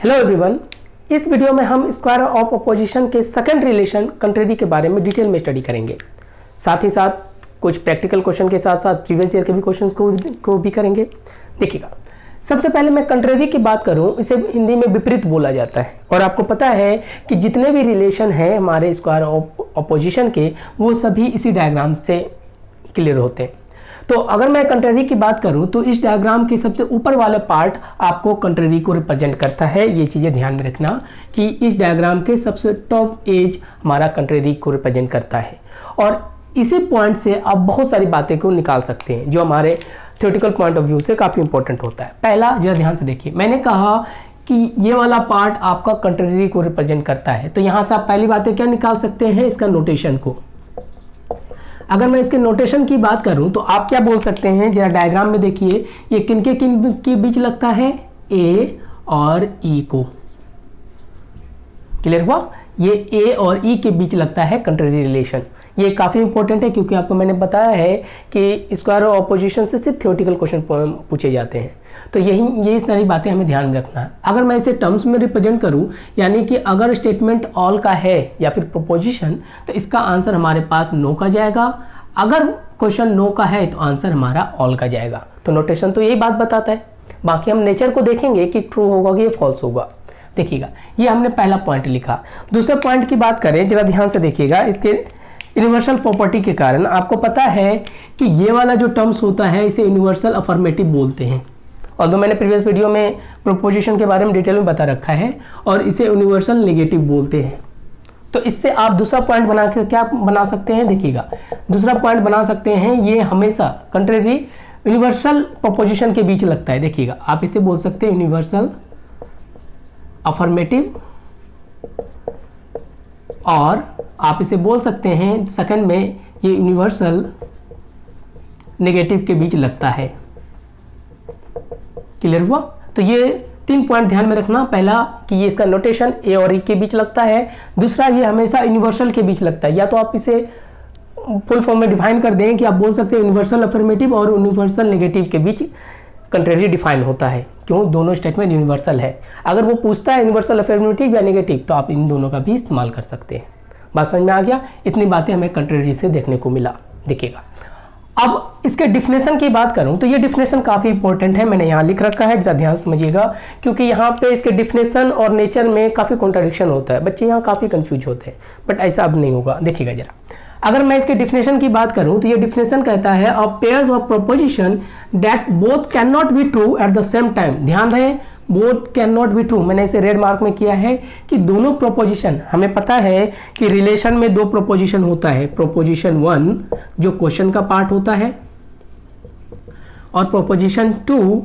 Hello everyone, इस video में हम स्क्वायर ऑफ अपोजिशन के सेकंड रिलेशन कंट्रेरी के बारे में डिटेल में स्टडी करेंगे। साथ ही साथ कुछ प्रैक्टिकल क्वेश्चन के साथ साथ प्रीवियस ईयर के भी क्वेश्चंस को भी करेंगे। देखिएगा, सबसे पहले मैं कंट्रेरी की बात करूं, इसे हिंदी में विपरीत बोला जाता है। और आपको पता है कि जितने भी रिलेशन हैं हमारे स्क्वायर ऑफ अपोजिशन के, वो सभी इसी डायग्राम से क्लियर होते हैं। तो अगर मैं कंट्रेरी की बात करूं तो इस डायग्राम के सबसे ऊपर वाला पार्ट आपको कंट्रेरी को रिप्रेजेंट करता है। ये चीज़ें ध्यान में रखना कि इस डायग्राम के सबसे टॉप एज हमारा कंट्रेरी को रिप्रेजेंट करता है। और इसी पॉइंट से आप बहुत सारी बातें को निकाल सकते हैं जो हमारे थ्योरेटिकल पॉइंट ऑफ व्यू से काफ़ी इंपॉर्टेंट होता है। पहला जरा ध्यान से देखिए, मैंने कहा कि ये वाला पार्ट आपका कंट्रेरी को रिप्रेजेंट करता है। तो यहाँ से आप पहली बातें क्या निकाल सकते हैं, इसका नोटेशन को। अगर मैं इसके नोटेशन की बात करूं तो आप क्या बोल सकते हैं, जरा डायग्राम में देखिए, ये किन के बीच लगता है, ए और ई को। क्लियर हुआ? ये ए और ई के बीच लगता है कंट्रेरी रिलेशन। ये काफ़ी इंपॉर्टेंट है क्योंकि आपको मैंने बताया है कि स्क्वायर ऑफ अपोजिशन से सिर्फ थ्योरेटिकल क्वेश्चन पूछे जाते हैं। तो यही सारी बातें हमें ध्यान में रखना है। अगर मैं इसे टर्म्स में रिप्रेजेंट करूं, यानी कि अगर स्टेटमेंट ऑल का है या फिर प्रोपोजिशन, तो इसका आंसर हमारे पास नो का जाएगा। अगर क्वेश्चन नो का है तो आंसर हमारा ऑल का जाएगा। तो नोटेशन तो यही बात बताता है। बाकी हम नेचर को देखेंगे कि ट्रू होगा कि ये फॉल्स होगा। देखिएगा, ये हमने पहला पॉइंट लिखा। दूसरे पॉइंट की बात करें, जरा ध्यान से देखिएगा, इसके यूनिवर्सल प्रॉपर्टी के कारण आपको पता है कि ये वाला जो टर्म्स होता है इसे यूनिवर्सल अफर्मेटिव बोलते हैं। और तो मैंने प्रीवियस वीडियो में प्रोपोजिशन के बारे में डिटेल में बता रखा है, और इसे यूनिवर्सल नेगेटिव बोलते हैं। तो इससे आप दूसरा पॉइंट बना के क्या बना सकते हैं, देखिएगा, दूसरा पॉइंट बना सकते हैं, ये हमेशा कंट्रेरी यूनिवर्सल प्रोपोजिशन के बीच लगता है। देखिएगा, आप इसे बोल सकते हैं यूनिवर्सल अफर्मेटिव, और आप इसे बोल सकते हैं सेकंड में ये यूनिवर्सल नेगेटिव के बीच लगता है। क्लियर हुआ? तो ये 3 पॉइंट ध्यान में रखना। पहला कि ये इसका नोटेशन ए और ई के बीच लगता है। दूसरा, ये हमेशा यूनिवर्सल के बीच लगता है। या तो आप इसे फुल फॉर्म में डिफाइन कर दें कि आप बोल सकते हैं यूनिवर्सल अफर्मेटिव और यूनिवर्सल नेगेटिव के बीच कंट्रेरी डिफाइन होता है। क्यों? दोनों स्टेटमेंट यूनिवर्सल है। अगर वो पूछता है यूनिवर्सल अफर्मेटिव या नेगेटिव, तो आप इन दोनों का भी इस्तेमाल कर सकते हैं। बात समझ में आ गया? इतनी बातें हमें कंट्रेरी से देखने को मिला। देखिएगा, अब इसके डिफिनेशन की बात करूं तो ये डिफिनेशन काफ़ी इंपॉर्टेंट है, मैंने यहाँ लिख रखा है, जरा ध्यान समझिएगा, क्योंकि यहाँ पे इसके डिफिनेशन और नेचर में काफ़ी कॉन्ट्रडिक्शन होता है। बच्चे यहाँ काफ़ी कंफ्यूज होते हैं, बट ऐसा अब नहीं होगा। देखिएगा जरा, अगर मैं इसके डिफिनेशन की बात करूं तो ये डिफिनेशन कहता है a pairs of proposition that both can not be true at the same time. ध्यान रहे, both can not be true, मैंने इसे रेड मार्क में किया है कि दोनों प्रोपोजिशन, हमें पता है कि रिलेशन में 2 प्रोपोजिशन होता है, प्रोपोजिशन 1 जो क्वेश्चन का पार्ट होता है, और प्रोपोजिशन 2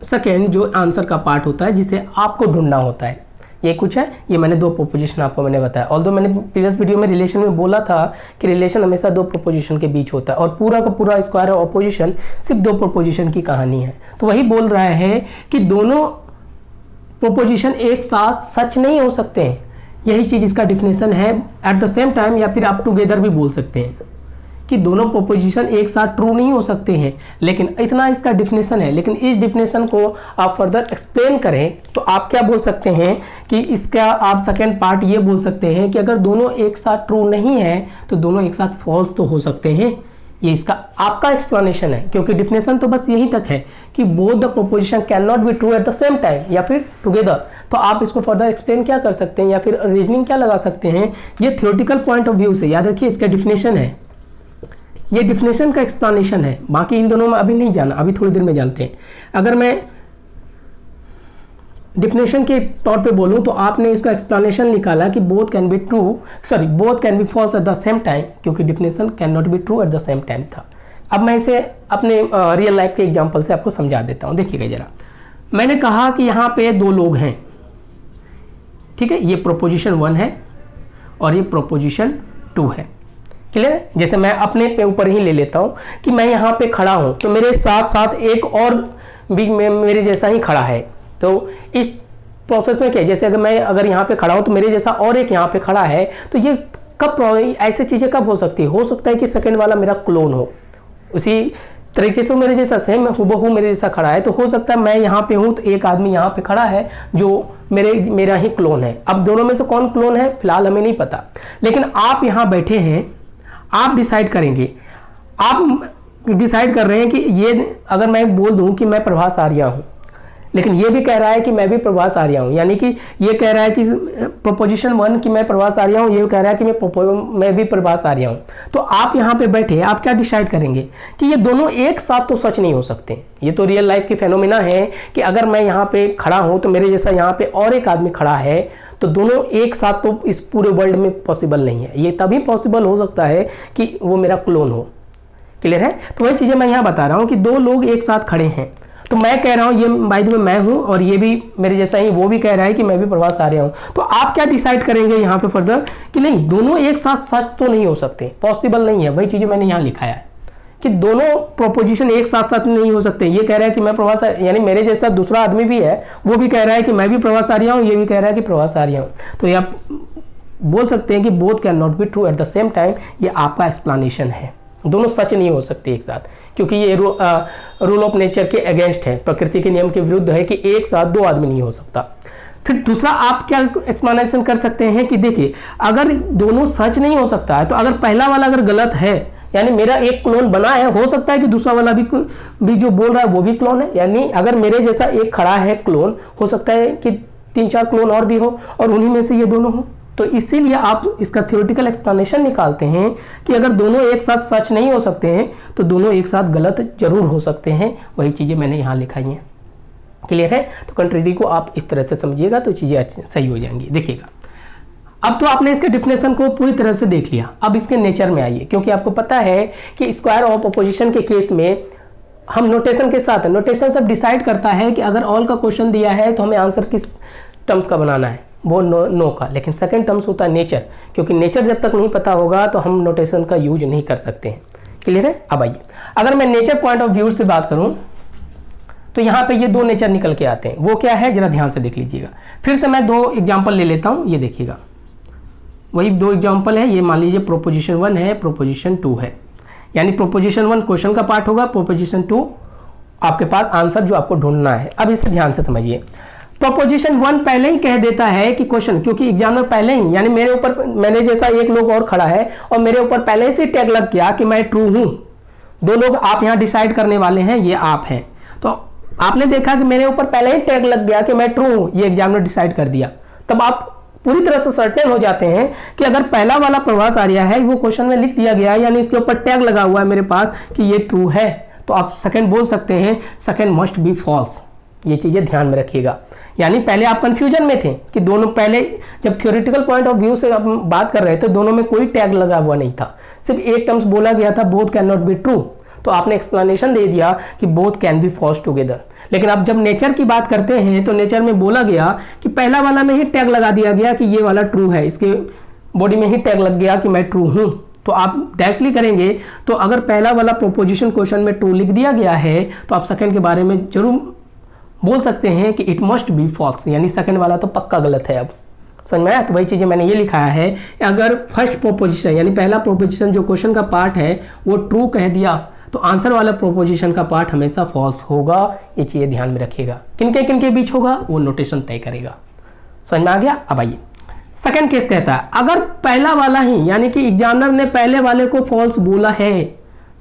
सेकेंड जो आंसर का पार्ट होता है, जिसे आपको ढूंढना होता है। ये कुछ है, ये मैंने 2 प्रोपोजिशन आपको मैंने बताया। ऑल्दो मैंने प्रीवियस वीडियो में रिलेशन में बोला था कि रिलेशन हमेशा 2 प्रोपोजिशन के बीच होता है, और पूरा का पूरा स्क्वायर ऑफ अपोजिशन सिर्फ 2 प्रोपोजिशन की कहानी है। तो वही बोल रहा है कि दोनों प्रोपोजिशन एक साथ सच नहीं हो सकते हैं। यही चीज़ इसका डिफिनेशन है, एट द सेम टाइम, या फिर आप टुगेदर भी बोल सकते हैं कि दोनों प्रोपोजिशन एक साथ ट्रू नहीं हो सकते हैं। लेकिन इतना इसका डिफिनेशन है। लेकिन इस डिफिनेशन को आप फर्दर एक्सप्लेन करें तो आप क्या बोल सकते हैं कि इसका आप सेकेंड पार्ट ये बोल सकते हैं कि अगर दोनों एक साथ ट्रू नहीं है तो दोनों एक साथ फॉल्स तो हो सकते हैं। ये इसका आपका एक्सप्लेनेशन है, क्योंकि डिफिनेशन तो बस यही तक है कि both the proposition can not be true at the same time या फिर टुगेदर। तो आप इसको फर्दर एक्सप्लेन क्या कर सकते हैं या फिर रीजनिंग क्या लगा सकते हैं, ये थ्योरेटिकल पॉइंट ऑफ व्यू से। याद रखिए, इसका डिफिनेशन है, ये डिफिनेशन का एक्सप्लेनेशन है। बाकी इन दोनों में अभी नहीं जाना, अभी थोड़ी देर में जानते हैं। अगर मैं डिफिनेशन के तौर पे बोलूं तो आपने इसका एक्सप्लेनेशन निकाला कि both can be true, sorry both can be false at the same time, क्योंकि definition can not be true at the same time था। अब मैं इसे अपने रियल लाइफ के एग्जांपल से आपको समझा देता हूं। देखिएगा जरा, मैंने कहा कि यहाँ पे 2 लोग हैं, ठीक है, ये प्रोपोजिशन 1 है और ये प्रोपोजिशन 2 है। क्लियर है? जैसे मैं अपने पे ऊपर ही ले लेता हूँ कि मैं यहाँ पे खड़ा हूँ, तो मेरे साथ साथ एक और भी मेरे जैसा ही खड़ा है। तो इस प्रोसेस में क्या है, जैसे अगर यहाँ पे खड़ा हूँ तो मेरे जैसा और एक यहाँ पे खड़ा है, तो ये कब ऐसी चीज़ें कब हो सकती है? हो सकता है कि सेकंड वाला मेरा क्लोन हो, उसी तरीके से मेरे जैसा सेम हूबहू मेरे जैसा खड़ा है, तो हो सकता है मैं यहाँ पे हूँ तो एक आदमी यहाँ पे खड़ा है जो मेरा ही क्लोन है। अब दोनों में से कौन क्लोन है फिलहाल हमें नहीं पता, लेकिन आप यहाँ बैठे हैं, आप डिसाइड करेंगे, आप डिसाइड कर रहे हैं कि ये अगर मैं बोल दूं कि मैं प्रभास आर्या हूँ, लेकिन ये भी कह रहा है कि मैं भी प्रभास आर्या हूँ, यानी कि ये कह रहा है कि प्रोपोजिशन 1 कि मैं प्रभास आर्या हूँ, ये कह रहा है कि मैं भी प्रभास आर्या हूँ। तो आप यहाँ पे बैठे आप क्या डिसाइड करेंगे कि ये दोनों एक साथ तो सच नहीं हो सकते। ये तो रियल लाइफ की फेनोमेना है कि अगर मैं यहाँ पे खड़ा हूँ तो मेरे जैसा यहाँ पे और एक आदमी खड़ा है, तो दोनों एक साथ तो इस पूरे वर्ल्ड में पॉसिबल नहीं है। ये तभी पॉसिबल हो सकता है कि वो मेरा क्लोन हो। क्लियर है? तो वही चीज़ें मैं यहाँ बता रहा हूँ कि दो लोग एक साथ खड़े हैं, तो मैं कह रहा हूँ ये बाय द वे मैं हूँ और ये भी मेरे जैसा ही वो भी कह रहा है कि मैं भी प्रभास आर्या हूँ। तो आप क्या डिसाइड करेंगे यहाँ पे फर्दर कि नहीं दोनों एक साथ सच तो नहीं हो सकते, पॉसिबल नहीं है। वही चीज़ें मैंने यहाँ लिखा है कि दोनों प्रोपोजिशन एक साथ साथ नहीं हो सकते। ये कह रहा है कि मैं प्रभास यानी मेरे जैसा दूसरा आदमी भी है, वो भी कह रहा है कि मैं भी प्रभास आर्या हूँ, ये भी कह रहा है कि प्रभास आर्या हूँ। तो ये आप बोल सकते हैं कि both can not be true at the same time. ये आपका एक्सप्लेनेशन है, दोनों सच नहीं हो सकते एक साथ, क्योंकि ये रूल ऑफ नेचर के अगेंस्ट है, प्रकृति के नियम के विरुद्ध है कि एक साथ दो आदमी नहीं हो सकता। फिर दूसरा आप क्या एक्सप्लेनेशन कर सकते हैं कि देखिए अगर दोनों सच नहीं हो सकता है तो अगर पहला वाला अगर गलत है, यानी मेरा एक क्लोन बना है, हो सकता है कि दूसरा वाला भी जो बोल रहा है वो भी क्लोन है। यानी अगर मेरे जैसा एक खड़ा है क्लोन, हो सकता है कि 3-4 क्लोन और भी हो और उन्हीं में से ये दोनों हो। तो इसीलिए आप इसका थ्योरेटिकल एक्सप्लेनेशन निकालते हैं कि अगर दोनों एक साथ सच नहीं हो सकते हैं तो दोनों एक साथ गलत जरूर हो सकते हैं। वही चीज़ें मैंने यहाँ लिखाई हैं। क्लियर है? तो कंट्रीरी को आप इस तरह से समझिएगा तो चीज़ें सही हो जाएंगी। देखिएगा, अब तो आपने इसके डिफिनेशन को पूरी तरह से देख लिया, अब इसके नेचर में आइए, क्योंकि आपको पता है कि स्क्वायर ऑफ अपोजिशन के केस में हम नोटेशन के साथ, नोटेशन सब डिसाइड करता है कि अगर ऑल का क्वेश्चन दिया है तो हमें आंसर किस टर्म्स का बनाना है, वो नो का। लेकिन सेकंड टर्म्स होता है नेचर, क्योंकि नेचर जब तक नहीं पता होगा तो हम नोटेशन का यूज नहीं कर सकते हैं। क्लियर है? अब आइए, अगर मैं नेचर पॉइंट ऑफ व्यू से बात करूं तो यहाँ पे ये दो नेचर निकल के आते हैं। वो क्या है जरा ध्यान से देख लीजिएगा। फिर से मैं 2 एग्जाम्पल ले लेता हूँ, ये देखिएगा वही 2 एग्जाम्पल है। ये मान लीजिए प्रोपोजिशन 1 है, प्रोपोजिशन 2 है। यानी प्रोपोजिशन 1 क्वेश्चन का पार्ट होगा, प्रोपोजिशन 2 आपके पास आंसर जो आपको ढूंढना है। अब इसे ध्यान से समझिए। प्रोपोजिशन 1 पहले ही कह देता है कि क्वेश्चन, क्योंकि एग्जामिनर पहले ही, यानी मेरे ऊपर मैंने जैसा एक लोग और खड़ा है और मेरे ऊपर पहले से टैग लग गया कि मैं ट्रू हूं। 2 लोग आप यहाँ डिसाइड करने वाले हैं, ये आप हैं। तो आपने देखा कि मेरे ऊपर पहले ही टैग लग गया कि मैं ट्रू हूं, ये एग्जामिनर डिसाइड कर दिया। तब आप पूरी तरह से सर्टेन हो जाते हैं कि अगर पहला वाला प्रभास आर्या है, वो क्वेश्चन में लिख दिया गया है, यानी इसके ऊपर टैग लगा हुआ है मेरे पास कि ये ट्रू है, तो आप सेकंड बोल सकते हैं सेकंड मस्ट बी फॉल्स। ये चीज़ें ध्यान में रखिएगा। यानी पहले आप कंफ्यूजन में थे कि दोनों, पहले जब थ्योरेटिकल पॉइंट ऑफ व्यू से आप बात कर रहे थे दोनों में कोई टैग लगा हुआ नहीं था, सिर्फ एक टर्म्स बोला गया था both can not be true, तो आपने एक्सप्लेनेशन दे दिया कि both can be false together. लेकिन अब जब नेचर की बात करते हैं तो नेचर में बोला गया कि पहला वाला में ही टैग लगा दिया गया कि ये वाला ट्रू है, इसके बॉडी में ही टैग लग गया कि मैं ट्रू हूँ। तो आप डायरेक्टली करेंगे तो अगर पहला वाला प्रोपोजिशन क्वेश्चन में ट्रू लिख दिया गया है तो आप सेकंड के बारे में जरूर बोल सकते हैं कि इट मस्ट बी फॉल्स, यानी सेकंड वाला तो पक्का गलत है। अब समझ में आया? तो वही चीज़ें मैंने ये लिखाया है, अगर फर्स्ट प्रोपोजिशन यानी पहला प्रोपोजिशन जो क्वेश्चन का पार्ट है वो ट्रू कह दिया तो आंसर वाला प्रोपोजिशन का पार्ट हमेशा फॉल्स होगा। ये चीज़ें ध्यान में रखिएगा। किनके बीच होगा वो नोटेशन तय करेगा। समझ में आ गया? अब आइए, सेकंड केस कहता है अगर पहला वाला ही, यानी कि एग्जामिनर ने पहले वाले को फॉल्स बोला है,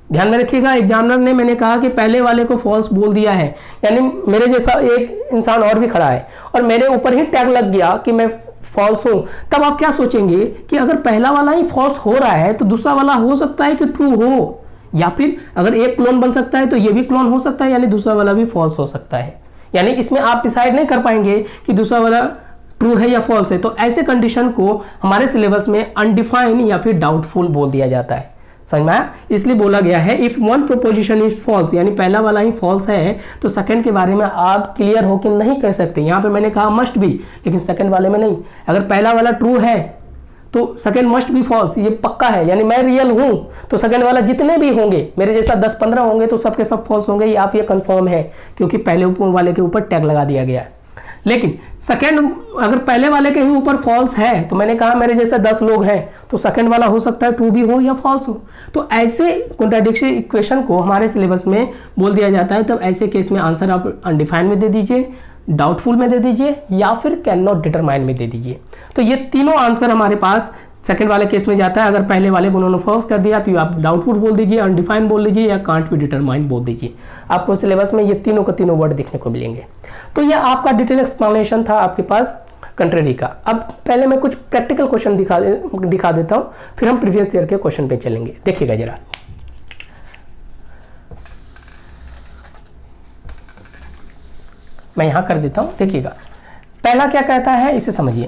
ध्यान में रखिएगा, एग्जामिनर ने, मैंने कहा कि पहले वाले को फॉल्स बोल दिया है, यानी मेरे जैसा एक इंसान और भी खड़ा है और मेरे ऊपर ही टैग लग गया कि मैं फॉल्स हूं। तब आप क्या सोचेंगे कि अगर पहला वाला ही फॉल्स हो रहा है तो दूसरा वाला हो सकता है कि ट्रू हो, या फिर अगर एक क्लोन बन सकता है तो ये भी क्लोन हो सकता है, यानी दूसरा वाला भी फॉल्स हो सकता है। यानी इसमें आप डिसाइड नहीं कर पाएंगे कि दूसरा वाला ट्रू है या फॉल्स है। तो ऐसे कंडीशन को हमारे सिलेबस में अनडिफाइंड या फिर डाउटफुल बोल दिया जाता है। समझ में आया? इसलिए बोला गया है if one proposition is false, यानी पहला वाला ही फॉल्स है तो सेकंड के बारे में आप क्लियर होकर नहीं कह सकते। यहाँ पे मैंने कहा मस्ट बी, लेकिन सेकंड वाले में नहीं। अगर पहला वाला ट्रू है तो सेकंड मस्ट बी फॉल्स, ये पक्का है, यानी मैं रियल हूँ तो सेकंड वाला जितने भी होंगे, मेरे जैसा 10-15 होंगे तो सबके सब फॉल्स होंगे, ये आप ये कंफर्म है, क्योंकि पहले वाले के ऊपर टैग लगा दिया गया है। लेकिन सेकंड अगर पहले वाले के ही ऊपर फॉल्स है, तो मैंने कहा मेरे जैसे 10 लोग हैं, तो सेकंड वाला हो सकता है ट्रू भी हो या फॉल्स हो। तो ऐसे कॉन्ट्राडिक्टरी इक्वेशन को हमारे सिलेबस में बोल दिया जाता है। तब ऐसे केस में आंसर आप अनडिफाइंड में दे दीजिए, डाउटफुल में दे दीजिए, या फिर कैन नॉट डिटरमाइन में दे दीजिए। तो ये तीनों आंसर हमारे पास सेकंड वाले केस में जाता है। अगर पहले वाले को उन्होंने फॉल्स कर दिया तो आप डाउटफुल बोल दीजिए, अनडिफाइंड बोल दीजिए, या कांट बी डिटरमाइन बोल दीजिए। आपको सिलेबस में ये तीनों का तीनों वर्ड देखने को मिलेंगे। तो ये आपका डिटेल एक्सप्लेनेशन था आपके पास कंट्रेरी का। अब पहले मैं कुछ प्रैक्टिकल क्वेश्चन दिखा देता हूँ, फिर हम प्रीवियस ईयर के क्वेश्चन पे चलेंगे। देखिएगा जरा, मैं यहां कर देता हूं। देखिएगा पहला क्या कहता है, इसे समझिए,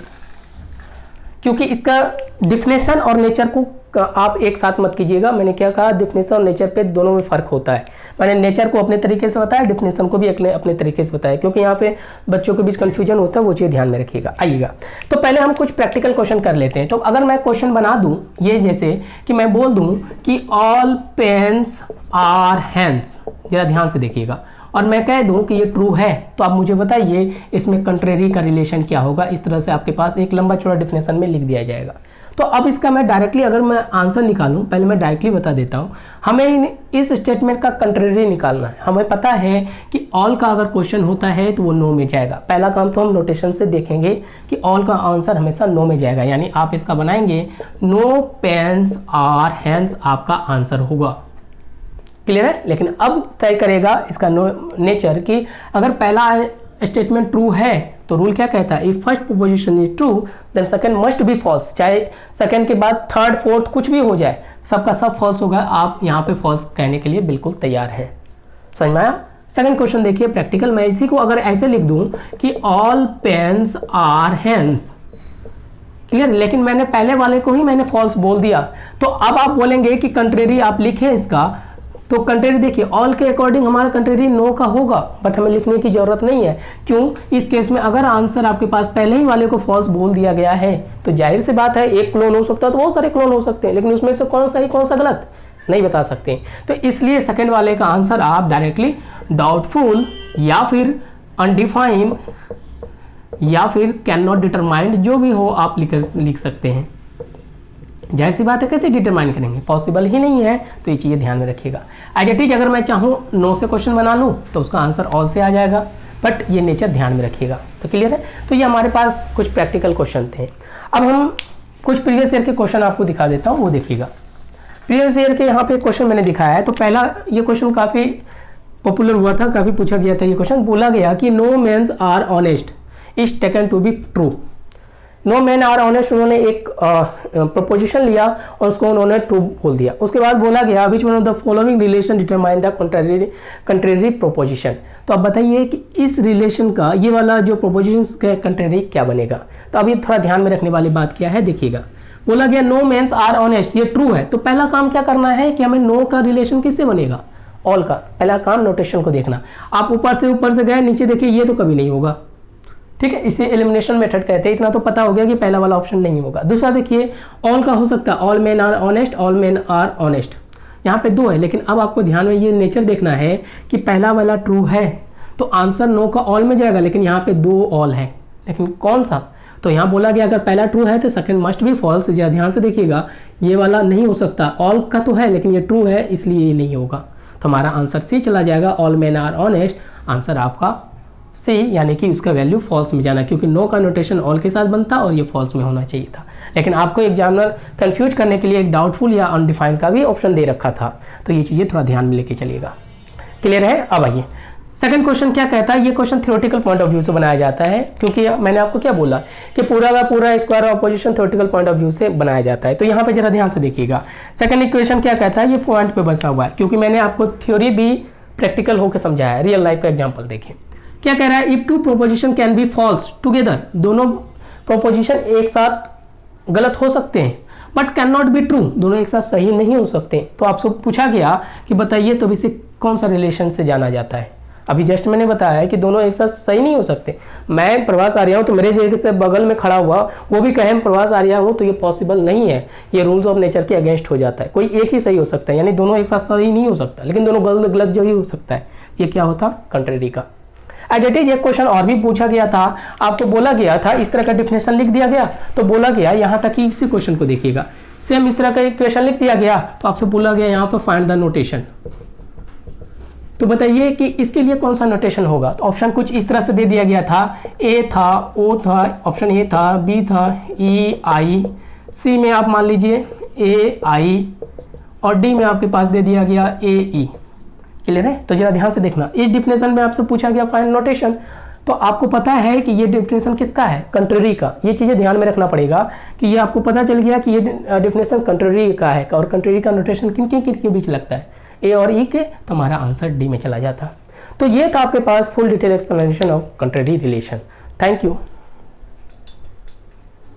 क्योंकि इसका डिफिनेशन और नेचर को आप एक साथ मत कीजिएगा। मैंने क्या कहा, डिफिनेशन और नेचर पे दोनों में फ़र्क होता है। मैंने नेचर को अपने तरीके से बताया, डिफिनेशन को भी अपने तरीके से बताया, क्योंकि यहाँ पे बच्चों के बीच कन्फ्यूजन होता है, वो चीज़ ध्यान में रखिएगा। आइएगा, तो पहले हम कुछ प्रैक्टिकल क्वेश्चन कर लेते हैं। तो अगर मैं क्वेश्चन बना दूँ ये, जैसे कि मैं बोल दूँ कि ऑल पेन्स आर हैंड्स, जरा ध्यान से देखिएगा, और मैं कह दूं कि ये ट्रू है, तो आप मुझे बताइए इसमें कंट्रेरी का रिलेशन क्या होगा। इस तरह से आपके पास एक लंबा चौड़ा डिफिनेशन में लिख दिया जाएगा। तो अब इसका मैं डायरेक्टली अगर मैं आंसर निकालूं, पहले मैं डायरेक्टली बता देता हूं, हमें इस स्टेटमेंट का कंट्रेरी निकालना है। हमें पता है कि ऑल का अगर क्वेश्चन होता है तो वो नो में जाएगा। पहला काम तो हम नोटेशन से देखेंगे कि ऑल का आंसर हमेशा नो में जाएगा, यानी आप इसका बनाएंगे नो पेन्स आर हैंड्स, आपका आंसर होगा। क्लियर है। लेकिन अब तय करेगा इसका नेचर कि अगर पहला स्टेटमेंट ट्रू है तो रूल क्या कहता है, if first proposition is true then second must be false. चाहे सेकंड के बाद थर्ड फोर्थ कुछ भी हो जाए, सबका सब फॉल्स होगा। आप यहाँ पे फॉल्स कहने के लिए बिल्कुल तैयार है। समझ में आया। सेकंड क्वेश्चन देखिए प्रैक्टिकल। मैं इसी को अगर ऐसे लिख दूं कि all pens are hands, clear. लेकिन मैंने पहले वाले को ही मैंने फॉल्स बोल दिया, तो अब आप बोलेंगे कि कंट्रेरी आप लिखे इसका, तो कंट्रेरी देखिए ऑल के अकॉर्डिंग हमारा कंट्रेरी नो का होगा, बट हमें लिखने की जरूरत नहीं है। क्यों, इस केस में अगर आंसर आपके पास पहले ही वाले को फॉल्स बोल दिया गया है तो जाहिर सी बात है एक क्लोन हो सकता है, तो बहुत सारे क्लोन हो सकते हैं, लेकिन उसमें से कौन सही कौन सा गलत नहीं बता सकते। तो इसलिए सेकंड वाले का आंसर आप डायरेक्टली डाउटफुल या फिर अनडिफाइंड या फिर कैन नॉट डिटरमाइंड, जो भी हो आप लिख सकते हैं। जाहिर सी बात है कैसे डिटरमाइन करेंगे, पॉसिबल ही नहीं है। तो ये चीज़ें ध्यान में रखिएगा। एज इट इज अगर मैं चाहूँ नो से क्वेश्चन बना लूँ तो उसका आंसर ऑल से आ जाएगा, बट ये नेचर ध्यान में रखिएगा। तो क्लियर है। तो ये हमारे पास कुछ प्रैक्टिकल क्वेश्चन थे। अब हम कुछ प्रीवियस ईयर के क्वेश्चन आपको दिखा देता हूँ, वो देखिएगा। प्रीवियस ईयर के यहाँ पे क्वेश्चन मैंने दिखाया है। तो पहला ये क्वेश्चन काफ़ी पॉपुलर हुआ था, काफ़ी पूछा गया था। ये क्वेश्चन बोला गया कि no mens are honest is taken to be true. No man are honest, उन्होंने एक प्रपोजिशन लिया और उसको उन्होंने ट्रू बोल दिया। उसके बाद बोला गया which one of the following relation determine the contrary proposition. तो अब बताइए कि इस रिलेशन का ये वाला जो प्रोपोजिशन का कंट्रेरी क्या बनेगा। तो अभी थोड़ा ध्यान में रखने वाली बात क्या है, देखिएगा। बोला गया नो मेन्स आर ऑनेस्ट, ये ट्रू है। तो पहला काम क्या करना है कि हमें नो का रिलेशन किससे बनेगा, ऑल का। पहला काम नोटेशन को देखना। आप ऊपर से गए नीचे देखिए, ये तो कभी नहीं होगा, ठीक है। इसे एलिमिनेशन मेथड कहते हैं। इतना तो पता हो गया कि पहला वाला ऑप्शन नहीं होगा। दूसरा देखिए ऑल का हो सकता है, all men are honest, all men are honest. यहाँ पे दो है, लेकिन अब आपको ध्यान में ये नेचर देखना है कि पहला वाला ट्रू है तो आंसर नो का ऑल में जाएगा, लेकिन यहाँ पे दो ऑल है, लेकिन कौन सा। तो यहाँ बोला गया अगर पहला ट्रू है तो सेकंड मस्ट बी फॉल्स। जरा ध्यान से देखिएगा, ये वाला नहीं हो सकता, ऑल का तो है लेकिन ये ट्रू है, इसलिए ये नहीं होगा। तो हमारा आंसर सी चला जाएगा, all men are honest. Answer आपका सी, यानी कि उसका वैल्यू फॉल्स में जाना, क्योंकि नो का नोटेशन ऑल के साथ बनता और ये फॉल्स में होना चाहिए था। लेकिन आपको एग्जामिनर कंफ्यूज करने के लिए एक डाउटफुल या अनडिफाइंड का भी ऑप्शन दे रखा था। तो ये चीज़ें थोड़ा ध्यान में लेके चलिएगा। क्लियर है। अब आइए सेकंड क्वेश्चन क्या कहता है। ये question theoretical point of view से बनाया जाता है, क्योंकि मैंने आपको क्या बोला कि पूरा का पूरा square opposition theoretical point of view से बनाया जाता है। तो यहाँ पे जरा ध्यान से देखिएगा। सेकंड इक्वेशन क्या कहता है, ये पॉइंट पे बसा हुआ है, क्योंकि मैंने आपको थ्योरी भी प्रैक्टिकल होकर समझाया है। रियल लाइफ का एग्जाम्पल देखिए क्या कह रहा है। If two proposition can be false together, दोनों प्रोपोजिशन एक साथ गलत हो सकते हैं, but can not be true, दोनों एक साथ सही नहीं हो सकते। तो आपसे पूछा गया कि बताइए तो इसे कौन सा रिलेशन से जाना जाता है। अभी जस्ट मैंने बताया है कि दोनों एक साथ सही नहीं हो सकते। मैं प्रवास आर्या हूँ तो मेरे जगह से बगल में खड़ा हुआ वो भी कहे प्रवास आर्या हूँ, तो ये पॉसिबल नहीं है। ये रूल्स ऑफ नेचर के अगेंस्ट हो जाता है। कोई एक ही सही हो सकता है, यानी दोनों एक साथ सही नहीं हो सकता, लेकिन दोनों गलत गलत जो ही हो सकता है। ये क्या होता, कंट्रेरी का। एज इट इज एक क्वेश्चन और भी पूछा गया था, आपको बोला गया था इस तरह का डिफिनेशन लिख दिया गया, तो बोला गया यहाँ तक कि इसी क्वेश्चन को देखिएगा, सेम इस तरह का एक क्वेश्चन लिख दिया गया, तो आपसे बोला गया यहाँ पर फाइंड द नोटेशन। तो बताइए कि इसके लिए कौन सा नोटेशन होगा। तो ऑप्शन कुछ इस तरह से दे दिया गया था, ए था, ओ था, ऑप्शन ए था, बी था, ई आई, सी में आप मान लीजिए ए आई, और डी में आपके पास दे दिया गया ए ई। क्लियर है। तो जरा ध्यान से देखना, इस डिफिनेशन में आपसे पूछा गया फाइंड नोटेशन, तो आपको पता है कि ये डिफिनेशन किसका है, कंट्ररी का। ये चीज़ें ध्यान में रखना पड़ेगा कि ये आपको पता चल गया कि ये डिफिनेशन कंट्ररी का है, और कंट्ररी का नोटेशन किन किन के बीच लगता है, ए और ई के। तो हमारा आंसर डी में चला जाता। तो ये था आपके पास full detail explanation of contrary relation. Thank you.